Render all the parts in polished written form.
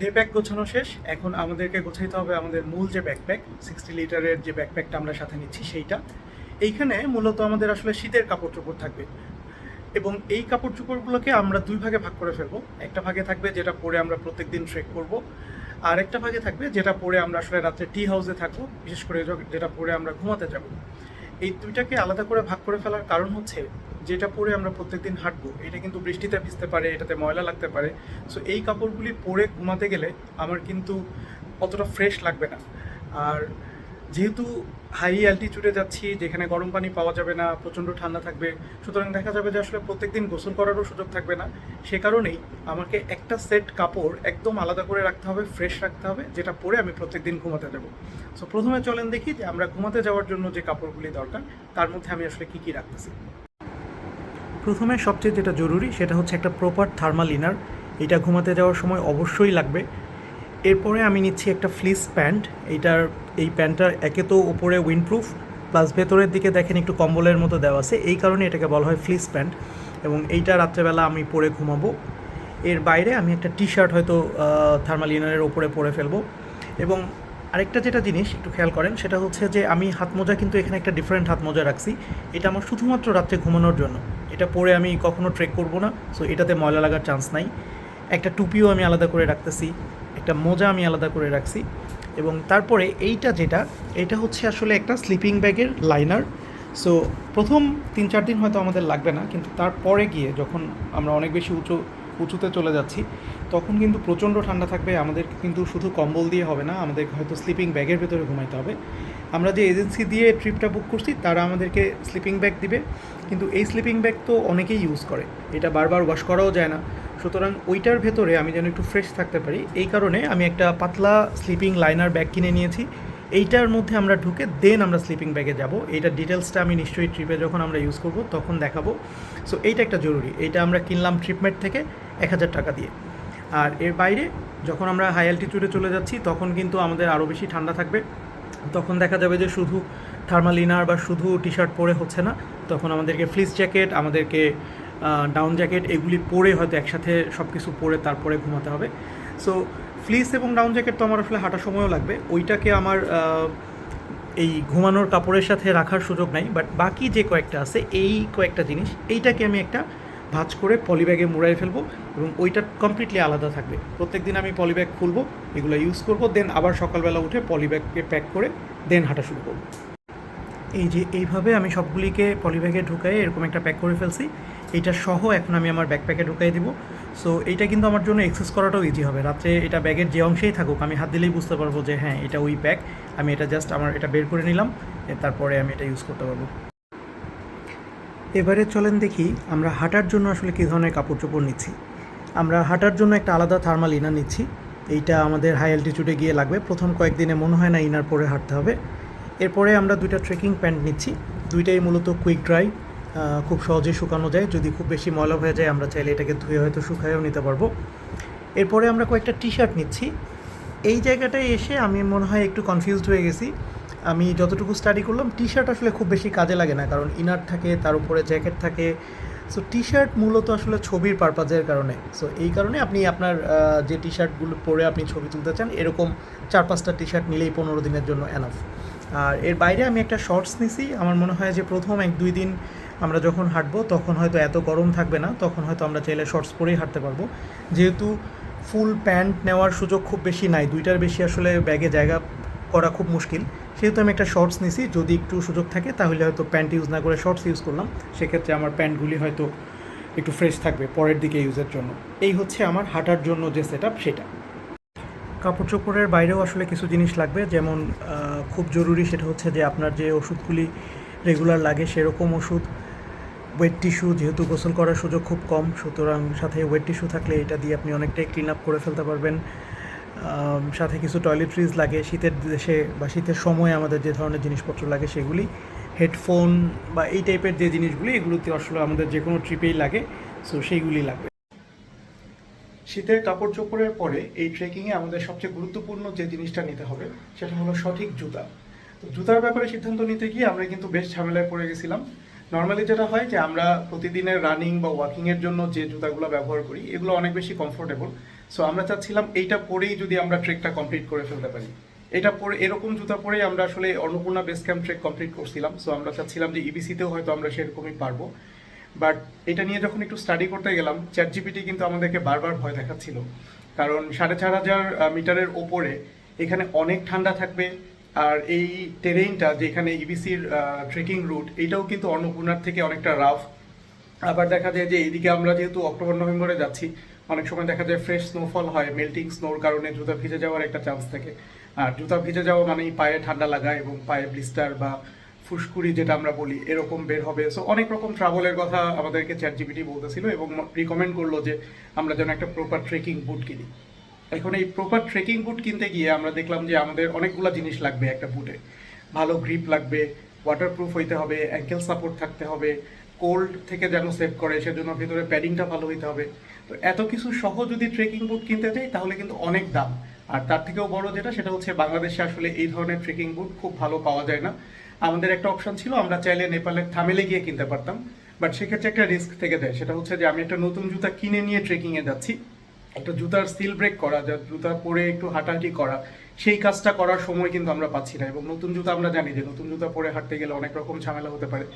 Day bag গোছানো শেষ। এখন আমাদেরকে গোছাইতে হবে আমাদের মূল যে ব্যাকপ্যাক, 60 লিটারের যে ব্যাকপ্যাকটা আমরা সাথে নিচ্ছি সেইটা। এইখানে মূলত আমাদের আসলে শীতের কাপড় চোপড় থাকবে, এবং এই কাপড় চোপড়গুলোকে আমরা দুই ভাগে ভাগ করে ফেলবো। একটা ভাগে থাকবে যেটা পরে আমরা প্রত্যেকদিন ট্রেক করব, আর একটা ভাগে থাকবে যেটা পরে আমরা আসলে রাত্রে টি হাউসে থাকবো, বিশেষ করে যেটা পরে আমরা ঘুমাতে যাব। এই দুইটাকে আলাদা করে ভাগ করে ফেলার কারণ হচ্ছে, যেটা পরে আমরা প্রত্যেকদিন হাঁটবো এটা কিন্তু বৃষ্টিতে ভিজতে পারে, এটাতে ময়লা লাগতে পারে। সো এই কাপড়গুলি পরে ঘুমাতে গেলে আমার কিন্তু অতটা ফ্রেশ লাগবে না। আর যেহেতু হাই অ্যালটিচিউডে যাচ্ছি, যেখানে গরম পানি পাওয়া যাবে না, প্রচণ্ড ঠান্ডা থাকবে, সুতরাং দেখা যাবে যে আসলে প্রত্যেকদিন গোসল করারও সুযোগ থাকবে না। সে কারণেই আমাকে একটা সেট কাপড় একদম আলাদা করে রাখতে হবে, ফ্রেশ রাখতে হবে, যেটা পরে আমি প্রত্যেকদিন ঘুমাতে যাব। সো প্রথমে চলেন দেখি যে আমরা ঘুমাতে যাওয়ার জন্য যে কাপড়গুলি দরকার তার মধ্যে আমি আসলে কী কী রাখতেছি। প্রথমে সবচেয়ে যেটা জরুরি সেটা হচ্ছে একটা প্রপার থার্মাল ইনার। এটা ঘুমাতে যাওয়ার সময় অবশ্যই লাগবে। এরপরে আমি নিচ্ছি একটা ফ্লিস প্যান্ট। এই প্যান্টটার একে তো উপরে উইন্ডপ্রুফ, প্লাস ভেতরের দিকে দেখেন একটু কম্বলের মতো দেওয়া আছে, এই কারণে এটাকে বলা হয় ফ্লিস প্যান্ট। এবং এইটা রাত্রেবেলা আমি পরে ঘুমাবো। এর বাইরে আমি একটা টি শার্ট হয়তো থার্মাল ইনারের ওপরে পরে ফেলবো। এবং আরেকটা যেটা জিনিস একটু খেয়াল করেন সেটা হচ্ছে যে আমি হাত মোজা কিন্তু এখানে একটা ডিফারেন্ট হাত মোজা রাখছি। এটা আমার শুধুমাত্র রাত্রে ঘুমানোর জন্য। এটা পরে আমি কখনো ট্রেক করব না, সো এটাতে ময়লা লাগার চান্স নাই। একটা টুপিও আমি আলাদা করে রাখতেছি, একটা মোজা আমি আলাদা করে রাখছি। এবং তারপরে এটা হচ্ছে আসলে একটা স্লিপিং ব্যাগের লাইনার। সো প্রথম 3-4 দিন হয়তো আমাদের লাগবে না, কিন্তু তারপরে গিয়ে যখন আমরা অনেক বেশি উঁচুতে চলে যাচ্ছি তখন কিন্তু প্রচণ্ড ঠান্ডা থাকবে। আমাদের কিন্তু শুধু কম্বল দিয়ে হবে না, আমাদের হয়তো স্লিপিং ব্যাগের ভেতরে ঘুমাইতে হবে। আমরা যে এজেন্সি দিয়ে ট্রিপটা বুক করছি তারা আমাদেরকে স্লিপিং ব্যাগ দিবে, কিন্তু এই স্লিপিং ব্যাগ তো অনেকেই ইউজ করে, এটা বারবার ওয়াশ করাও যায় না। সুতরাং ওইটার ভেতরে আমি যেন একটু ফ্রেশ থাকতে পারি, এই কারণে আমি একটা পাতলা স্লিপিং লাইনার ব্যাগ কিনে নিয়েছি। এইটার মধ্যে আমরা ঢুকে দেন আমরা স্লিপিং ব্যাগে যাব। এইটার ডিটেলসটা আমি নিশ্চয়ই ট্রিপে যখন আমরা ইউজ করব তখন দেখাবো। সো এইটা একটা জরুরি। এইটা আমরা কিনলাম ট্রিপমেট থেকে 1000 টাকা দিয়ে। আর এর বাইরে যখন আমরা হাই অ্যালটিটিউডে চলে যাচ্ছি তখন কিন্তু আমাদের আরও বেশি ঠান্ডা থাকবে। তখন দেখা যাবে যে শুধু থার্মাল ইনার বা শুধু টি শার্ট পরে হচ্ছে না, তখন আমাদেরকে ফ্লিস জ্যাকেট, আমাদেরকে ডাউন জ্যাকেট, এগুলি পরে হয়তো একসাথে সব কিছু পরে তারপরে ঘুমাতে হবে। সো ফ্লিস এবং ডাউন জ্যাকেট তো আমার আসলে হাঁটার সময়ও লাগবে, ওইটাকে আমার এই ঘুমানোর কাপড়ের সাথে রাখার সুযোগ নাই। বাট বাকি যে কয়েকটা আছে, এই কয়েকটা জিনিস, এইটাকে আমি একটা ভাঁজ করে পলিব্যাগে মুড়াই ফেলবো, এবং ওইটা কমপ্লিটলি আলাদা থাকবে। প্রত্যেক দিন আমি পলিব্যাগ খুলবো, এগুলো ইউজ করবো, দেন আবার সকালবেলা উঠে পলিব্যাগকে প্যাক করে দেন হাঁটা শুরু করবো। এই যে এইভাবে আমি সবগুলিকে পলিব্যাগে ঢুকাই এরকম একটা প্যাক করে ফেলছি। এইটা সহ এখন আমি আমার ব্যাকপ্যাকে ঢুকাই দিব। সো এইটা কিন্তু আমার জন্য এক্সেস করাটাও ইজি হবে। রাত্রে এটা ব্যাগের যে অংশেই থাকুক আমি হাত দিলেই বুঝতে পারবো যে হ্যাঁ এটা ওই ব্যাগ। আমি এটা জাস্ট আমার এটা বের করে নিলাম, তারপরে আমি এটা ইউজ করতে পারবো। এবারে চলেন দেখি আমরা হাঁটার জন্য আসলে কী ধরনের কাপড় চোপড় নিচ্ছি। আমরা হাঁটার জন্য একটা আলাদা থার্মাল ইনার নিচ্ছি। এইটা আমাদের হাই অ্যালটিটিউডে গিয়ে লাগবে। প্রথম কয়েকদিনে মনে হয় না ইনার পরে হাঁটতে হবে। এরপরে আমরা দুইটা ট্রেকিং প্যান্ট নিচ্ছি। দুইটাই মূলত কুইক ড্রাই, খুব সহজেই শুকানো যায়। যদি খুব বেশি ময়লা হয়ে যায় আমরা চাইলে এটাকে ধুয়ে হয়তো শুকায়ও নিতে পারবো। এরপরে আমরা কয়েকটা টি শার্ট নিচ্ছি। এই জায়গাটায় এসে আমি মনে হয় একটু কনফিউজড হয়ে গেছি। আমি যতটুকু স্টাডি করলাম টি শার্ট আসলে খুব বেশি কাজে লাগে না, কারণ ইনার থাকে, তার উপরে জ্যাকেট থাকে। সো টি শার্ট মূলত আসলে ছবির পারপাজের কারণে। সো এই কারণে আপনি আপনার যে টি শার্টগুলো পরে আপনি ছবি তুলতে চান এরকম 4-5টা টি শার্ট নিলেই 15 দিনের জন্য এনাফ। আর এর বাইরে আমি একটা শর্টস নিছি। আমার মনে হয় যে প্রথম 1-2 দিন আমরা যখন হাঁটবো তখন হয়তো এত গরম থাকবে না, তখন হয়তো আমরা চাইলে শর্টস পরেই হাঁটতে পারবো। যেহেতু ফুল প্যান্ট নেওয়ার সুযোগ খুব বেশি নাই, দুইটার বেশি আসলে ব্যাগে জায়গা করা খুব মুশকিল, সেহেতু আমি একটা শর্টস নিছি। যদি একটু সুযোগ থাকে তাহলে হয়তো প্যান্ট ইউজ না করে শর্টস ইউজ করলাম, সেক্ষেত্রে আমার প্যান্টগুলি হয়তো একটু ফ্রেশ থাকবে পরের দিকে ইউজের জন্য। এই হচ্ছে আমার হাঁটার জন্য যে সেট আপ সেটা। কাপড় চোপড়ের বাইরেও আসলে কিছু জিনিস লাগবে, যেমন খুব জরুরি সেটা হচ্ছে যে আপনার যে ওষুধগুলি রেগুলার লাগে সেরকম ওষুধ, ওয়েট টিস্যু, যেহেতু গোসল করার সুযোগ খুব কম, সুতরাং সাথে ওয়েট টিস্যু থাকলে এটা দিয়ে আপনি অনেকটাই ক্লিন আপ করে ফেলতে পারবেন। সাথে কিছু টয়লেট্রিজ লাগে, শীতের দেশে বা শীতের সময় আমাদের যে ধরনের জিনিসপত্র লাগে সেগুলি, হেডফোন বা এই টাইপের যে জিনিসগুলি, এগুলোতে আসলে আমাদের যে কোনো ট্রিপেই লাগে, সো সেইগুলি লাগবে। শীতের কাপড় চোপড়ের পরে এই ট্রেকিংয়ে আমাদের সবচেয়ে গুরুত্বপূর্ণ যে জিনিসটা নিতে হবে সেটা হলো সঠিক জুতা। তো জুতার ব্যাপারে সিদ্ধান্ত নিতে গিয়ে আমরা কিন্তু বেশ ঝামেলায় পড়ে গেছিলাম। নর্মালি যেটা হয় যে আমরা প্রতিদিনের রানিং বা ওয়াকিংয়ের জন্য যে জুতাগুলো ব্যবহার করি এগুলো অনেক বেশি কমফোর্টেবল। সো আমরা চাচ্ছিলাম এইটা পরেই যদি আমরা ট্রেকটা কমপ্লিট করে ফেলতে পারি। এটা পরে এরকম জুতা পরেই আমরা আসলে Annapurna base camp trek complete করছিলাম। সো আমরা চাচ্ছিলাম যে ইবিসিতেও হয়তো আমরা সেরকমই পারবো। বাট এটা নিয়ে যখন একটু স্টাডি করতে গেলাম, চ্যাট জিপিটি কিন্তু আমাদেরকে বারবার ভয় দেখাচ্ছিল, কারণ 4,500 মিটারের ওপরে এখানে অনেক ঠান্ডা থাকবে। আর এই টেরেইনটা যেখানে ইবিসির ট্রেকিং রুট, এইটাও কিন্তু অন্নপূর্ণার থেকে অনেকটা রাফ। আবার দেখা যায় যে এইদিকে আমরা যেহেতু অক্টোবর নভেম্বরে যাচ্ছি, অনেক সময় দেখা যায় ফ্রেশ স্নোফল হয়, মেল্টিং স্নোর কারণে জুতা ভিজে যাওয়ার একটা চান্স থাকে। আর জুতা ভিজে যাওয়া মানেই পায়ে ঠান্ডা লাগা এবং পায়ে ব্লিস্টার বা ফুসকুড়ি যেটা আমরা বলি এরকম বের হবে। সো অনেক রকম ট্রাভেলের কথা আমাদেরকে চ্যাট জিপিটি বলতেছিল এবং রিকমেন্ড করলো যে আমরা যেন একটা প্রপার ট্রেকিং বুট কিনি। এখন এই প্রপার ট্রেকিং বুট কিনতে গিয়ে আমরা দেখলাম যে আমাদের অনেকগুলো জিনিস লাগবে একটা বুটে। ভালো গ্রিপ লাগবে, ওয়াটারপ্রুফ হইতে হবে, অ্যাঙ্কেল সাপোর্ট থাকতে হবে, কোল্ড থেকে যেন সেভ করে সেজন্য ভিতরে প্যাডিংটা ভালো হইতে হবে। তো এত কিছু সহ যদি ট্রেকিং বুট কিনতে যাই তাহলে কিন্তু অনেক দাম। আর তার থেকেও বড় যেটা, সেটা হচ্ছে বাংলাদেশে আসলে এই ধরনের ট্রেকিং বুট খুব ভালো পাওয়া যায় না। আমাদের একটা অপশন ছিল, আমরা চাইলে নেপালের থামেলে গিয়ে কিনতে পারতাম, বাট সেক্ষেত্রে একটা রিস্ক থেকে যায়। সেটা হচ্ছে যে আমি একটা নতুন জুতা কিনে নিয়ে ট্রেকিংয়ে যাচ্ছি, একটা জুতার সিল ব্রেক করা, যা জুতা পরে একটু হাঁটাহাঁটি করা, সেই কাজটা করার সময় কিন্তু আমরা পাচ্ছি না। এবং নতুন জুতা আমরা জানি যে নতুন জুতা পরে হাঁটতে গেলে অনেক রকম ঝামেলা হতে পারে।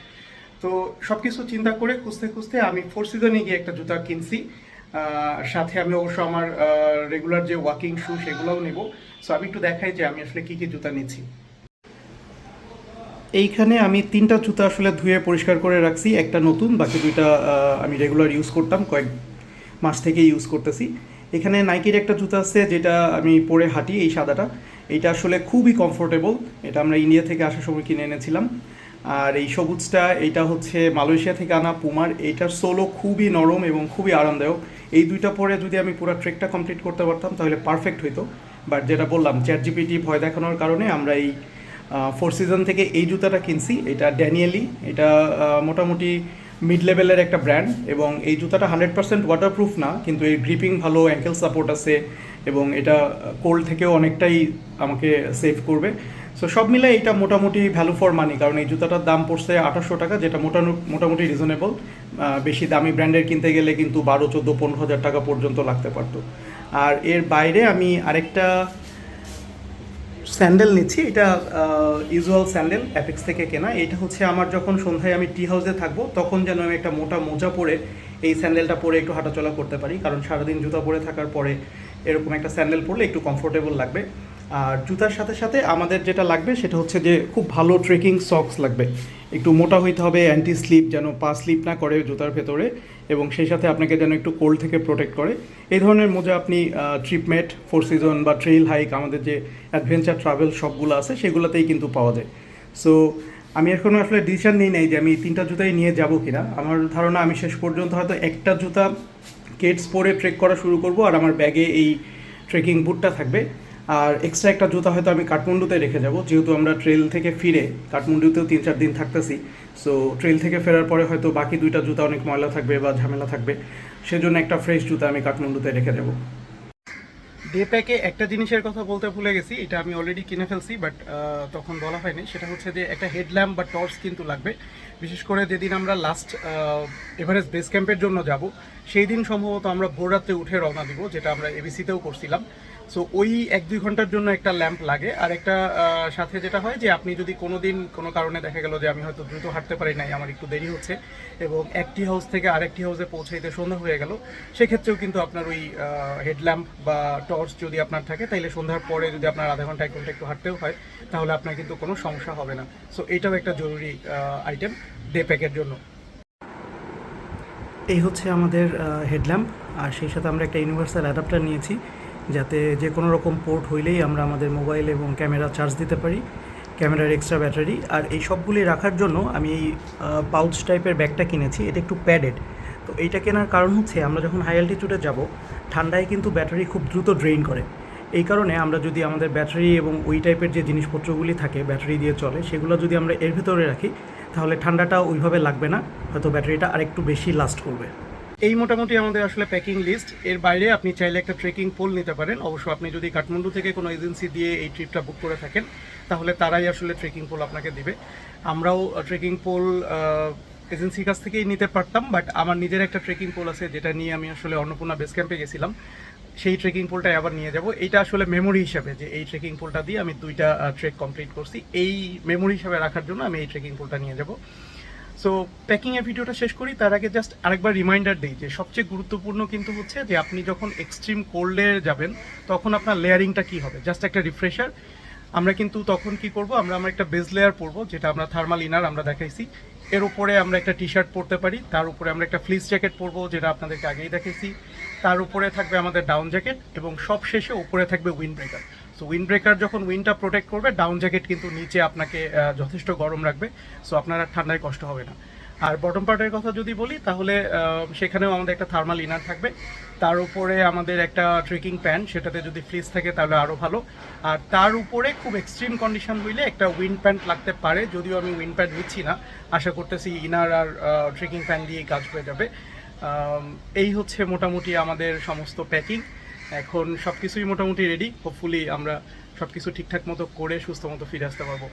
তো সব কিছু চিন্তা করে খুঁজতে খুঁজতে আমি ফোর সিজনে গিয়ে একটা জুতা কিনছি। সাথে আমি অবশ্য আমার রেগুলার যে ওয়াকিং শু সেগুলোও নেব। সো আমি একটু দেখাই যে আমি আসলে কী কী জুতা নিচ্ছি। এইখানে আমি 3টা জুতা আসলে ধুয়ে পরিষ্কার করে রাখছি, একটা নতুন, বাকি 2টা আমি রেগুলার ইউজ করতাম, কয়েক মাস থেকে ইউজ করতেছি। এখানে নাইকির একটা জুতা আছে যেটা আমি পরে হাঁটি, এই সাদাটা। এইটা আসলে খুবই কমফোর্টেবল, এটা আমরা ইন্ডিয়া থেকে আসার সময় কিনে এনেছিলাম। আর এই সবুজটা, এইটা হচ্ছে মালয়েশিয়া থেকে আনা পুমার, এইটার সোলও খুবই নরম এবং খুবই আরামদায়ক। এই 2টা পরে যদি আমি পুরো ট্রেকটা কমপ্লিট করতে পারতাম তাহলে পারফেক্ট হইতো। বাট যেটা বললাম, চ্যাট জিপিটি ভয় দেখানোর কারণে আমরা এই ফোর সিজন থেকে এই জুতাটা কিনছি। এটা ড্যানিয়েলি, এটা মোটামুটি মিড লেভেলের একটা ব্র্যান্ড। এবং এই জুতাটা 100% ওয়াটারপ্রুফ না, কিন্তু এর গ্রিপিং ভালো, অ্যাঙ্কেল সাপোর্ট আছে এবং এটা কোল্ড থেকেও অনেকটাই আমাকে সেভ করবে। সো সব মিলে এটা মোটামুটি ভ্যালু ফর মানি, কারণ এই জুতাটার দাম পড়ছে 2800 টাকা, যেটা মোটামুটি রিজনেবল। বেশি দামি ব্র্যান্ডের কিনতে গেলে কিন্তু 12, 14, 15 হাজার টাকা পর্যন্ত লাগতে পারতো। আর এর বাইরে আমি আরেকটা স্যান্ডেল নিচ্ছি, এটা ইউজুয়াল স্যান্ডেল, অ্যাপেক্স থেকে কেনা। এটা হচ্ছে আমার যখন সন্ধ্যায় আমি টি হাউসে থাকবো তখন যেন আমি একটা মোটা মোজা পরে এই স্যান্ডেলটা পরে একটু হাঁটাচলা করতে পারি, কারণ সারাদিন জুতা পরে থাকার পরে এরকম একটা স্যান্ডেল পরলে একটু কমফোর্টেবল লাগবে। আর জুতার সাথে সাথে আমাদের যেটা লাগবে সেটা হচ্ছে যে খুব ভালো ট্রেকিং সক্স লাগবে, একটু মোটা হইতে হবে, অ্যান্টি স্লিপ, যেন পা স্লিপ না করে জুতার ভেতরে, এবং সেই সাথে আপনাকে যেন একটু কোল্ড থেকে প্রোটেক্ট করে। এই ধরনের মোজা আপনি ট্রিপমেট, ফোর সিজন বা ট্রেইল হাইক, আমাদের যে অ্যাডভেঞ্চার ট্রাভেল শপগুলো আছে সেগুলোতেই কিন্তু পাওয়া যায়। সো আমি এখনও আসলে ডিসিশন নিই নাই যে আমি 3টা জুতাই নিয়ে যাব কিনা। আমার ধারণা আমি শেষ পর্যন্ত হয়তো একটা জুতা কেটস পরে ট্রেক করা শুরু করব, আর আমার ব্যাগে এই ট্রেকিং বুটটা থাকবে। আর এক্সট্রা একটা জুতা হয়তো আমি কাঠমান্ডুতে রেখে যাব, যেহেতু আমরা ট্রেল থেকে ফিরে কাঠমান্ডুতেও 3-4 দিন থাকতেছি। সো ট্রেল থেকে ফেরার পরে হয়তো বাকি 2টা জুতা অনেক ময়লা থাকবে বা ঝামেলা থাকবে, সেজন্য একটা ফ্রেশ জুতা আমি কাঠমান্ডুতে রেখে দেবো। ডে প্যাকে একটা জিনিসের কথা বলতে ভুলে গেছি, এটা আমি অলরেডি কিনে ফেলছি, বাট তখন বলা হয়নি। সেটা হচ্ছে যে একটা হেডল্যাম্প বা টর্চ কিন্তু লাগবে, বিশেষ করে যেদিন আমরা লাস্ট এভারেস্ট বেস ক্যাম্পের জন্য যাব সেই দিন সম্ভবত আমরা ভোর রাত্রে উঠে রওনা দিব, যেটা আমরা এবিসিতেও করছিলাম। সো ওই 1-2 ঘন্টার জন্য একটা ল্যাম্প লাগে। আর একটা সাথে যেটা হয় যে আপনি যদি কোনো দিন কোনো কারণে দেখা গেল যে আমি হয়তো দ্রুত হাঁটতে পারি নাই, আমার একটু দেরি হচ্ছে এবং একটি হাউস থেকে আরেকটি হাউসে পৌঁছাইতে সন্ধ্যা হয়ে গেল, সেক্ষেত্রেও কিন্তু আপনার ওই হেডল্যাম্প বা টর্চ যদি আপনার থাকে, তাইলে সন্ধ্যার পরে যদি আপনার আধা ঘন্টা 1 ঘন্টা একটু হাঁটতেও হয় তাহলে আপনার কিন্তু কোনো সমস্যা হবে না। সো এইটাও একটা জরুরি আইটেম ডে প্যাকের জন্য। এই হচ্ছে আমাদের হেডল্যাম্প, আর সেই সাথে আমরা একটা ইউনিভার্সাল অ্যাডাপ্টার নিয়েছি, যাতে যে কোনো রকম পোর্ট হইলেই আমরা আমাদের মোবাইল এবং ক্যামেরা চার্জ দিতে পারি, ক্যামেরার এক্সট্রা ব্যাটারি। আর এই সবগুলি রাখার জন্য আমি এই পাউচ টাইপের ব্যাগটা কিনেছি, এটা একটু প্যাডেড। তো এইটা কেনার কারণ হচ্ছে আমরা যখন হাই অ্যালটিটিউডে যাব ঠান্ডায় কিন্তু ব্যাটারি খুব দ্রুত ড্রেইন করে। এই কারণে আমরা যদি আমাদের ব্যাটারি এবং ওই টাইপের যে জিনিসপত্রগুলি থাকে ব্যাটারি দিয়ে চলে, সেগুলো যদি আমরা এর ভিতরে রাখি তাহলে ঠান্ডাটা ওইভাবে লাগবে না, হয়তো ব্যাটারিটা আরেকটু বেশি লাস্ট করবে। এই মোটামুটি আমাদের আসলে প্যাকিং লিস্ট। এর বাইরে আপনি চাইলে একটা ট্রেকিং পোল নিতে পারেন। অবশ্য আপনি যদি কাঠমান্ডু থেকে কোনো এজেন্সি দিয়ে এই ট্রিপটা বুক করে থাকেন তাহলে তারাই আসলে ট্রেকিং পোল আপনাকে দিবে। আমরাও ট্রেকিং পোল এজেন্সির কাছ থেকেই নিতে পারতাম, বাট আমার নিজের একটা ট্রেকিং পোল আছে যেটা নিয়ে আমি আসলে অন্নপূর্ণা বেস ক্যাম্পে গেছিলাম। সেই ট্রেকিং পোলটাই আবার নিয়ে যাব। এইটা আসলে মেমোরি হিসাবে, যে এই ট্রেকিং পোলটা দিয়ে আমি 2টা ট্রেক কমপ্লিট করছি, এই মেমোরি হিসাবে রাখার জন্য আমি এই ট্রেকিং পোলটা নিয়ে যাব। সো প্যাকিংয়ের ভিডিওটা শেষ করি তার আগে জাস্ট আরেকবার রিমাইন্ডার দিই যে সবচেয়ে গুরুত্বপূর্ণ কিন্তু হচ্ছে যে আপনি যখন এক্সট্রিম কোল্ডে যাবেন তখন আপনার লেয়ারিংটা কী হবে, জাস্ট একটা রিফ্রেশার। আমরা কিন্তু তখন কি করব, আমরা একটা বেস লেয়ার পরবো, যেটা আমরা থার্মাল ইনার আমরা দেখাইছি। এর উপরে আমরা একটা টি শার্ট পরতে পারি, তার উপরে আমরা একটা ফ্লিস জ্যাকেট পরবো, যেটা আপনাদেরকে আগেই দেখাইছি। তার উপরে থাকবে আমাদের ডাউন জ্যাকেট, এবং সব শেষে উপরে থাকবে wind breaker. So wind breaker যখন উইন্ডটা প্রোটেক্ট করবে, ডাউন জ্যাকেট কিন্তু নিচে আপনাকে যথেষ্ট গরম রাখবে, সো আপনার আর ঠান্ডায় কষ্ট হবে না। আর বটম পার্টের কথা যদি বলি তাহলে সেখানেও আমাদের একটা থার্মাল ইনার থাকবে, তার উপরে আমাদের একটা ট্রেকিং প্যান্ট, সেটাতে যদি ফ্লিস থাকে তাহলে আরও ভালো। আর তার উপরে খুব এক্সট্রিম কন্ডিশন হইলে একটা উইন্ড প্যান্ট লাগতে পারে, যদিও আমি উইন্ড প্যান্ট নিচ্ছি না, আশা করতেছি ইনার আর ট্রেকিং প্যান্ট দিয়েই কাজ হয়ে যাবে। এই হচ্ছে মোটামুটি আমাদের সমস্ত প্যাকিং। এখন সব কিছুই মোটামুটি রেডি, হোপফুলি আমরা সব কিছু ঠিকঠাক মতো করে সুস্থ মতো ফিরে আসতে পারবো।